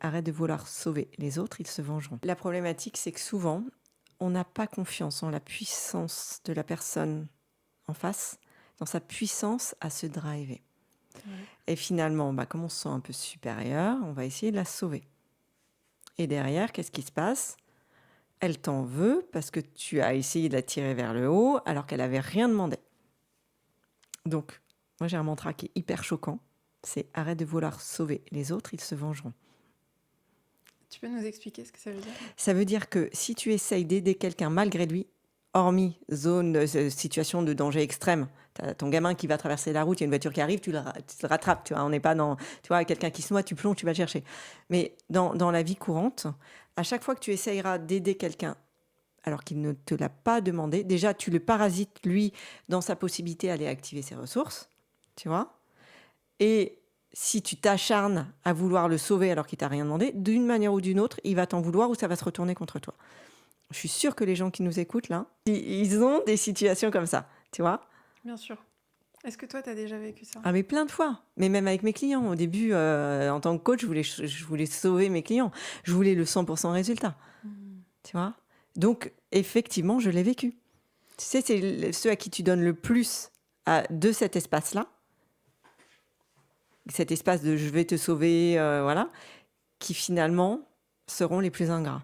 arrête de vouloir sauver les autres, ils se vengeront. La problématique, c'est que souvent, on n'a pas confiance en la puissance de la personne en face, dans sa puissance à se driver. Ouais. Et finalement, comme on se sent un peu supérieur, on va essayer de la sauver. Et derrière, qu'est-ce qui se passe ? Elle t'en veut parce que tu as essayé de la tirer vers le haut alors qu'elle n'avait rien demandé. Donc, moi j'ai un mantra qui est hyper choquant, c'est « arrête de vouloir sauver les autres, ils se vengeront ». Tu peux nous expliquer ce que ça veut dire ? Ça veut dire que si tu essayes d'aider quelqu'un malgré lui, hormis situation de danger extrême, t'as ton gamin qui va traverser la route, il y a une voiture qui arrive, tu le rattrapes, tu vois, on n'est pas dans, tu vois, quelqu'un qui se noie, tu plonges, tu vas le chercher. Mais dans la vie courante, à chaque fois que tu essayeras d'aider quelqu'un alors qu'il ne te l'a pas demandé, déjà tu le parasites lui dans sa possibilité d'aller activer ses ressources, tu vois. Et si tu t'acharnes à vouloir le sauver alors qu'il t'a rien demandé, d'une manière ou d'une autre, il va t'en vouloir ou ça va se retourner contre toi. Je suis sûre que les gens qui nous écoutent là, ils ont des situations comme ça, tu vois. Bien sûr. Est-ce que toi, tu as déjà vécu ça ? Ah mais plein de fois, mais même avec mes clients. Au début, en tant que coach, je voulais sauver mes clients. Je voulais le 100% résultat, tu vois. Donc, effectivement, je l'ai vécu. Tu sais, c'est ceux à qui tu donnes le plus de cet espace-là, cet espace de « je vais te sauver », voilà, qui finalement seront les plus ingrats.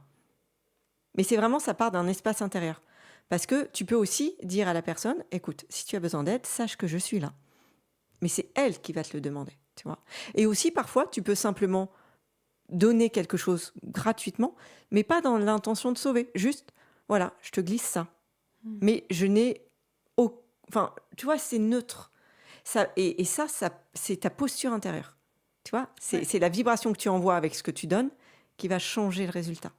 Mais c'est vraiment, ça part d'un espace intérieur. Parce que tu peux aussi dire à la personne « écoute, si tu as besoin d'aide, sache que je suis là ». Mais c'est elle qui va te le demander, tu vois. Et aussi, parfois, tu peux simplement donner quelque chose gratuitement, mais pas dans l'intention de sauver. Juste, voilà, je te glisse ça. Mais je n'ai... Enfin, tu vois, c'est neutre. Ça, et ça, c'est ta posture intérieure. Tu vois, c'est la vibration que tu envoies avec ce que tu donnes qui va changer le résultat.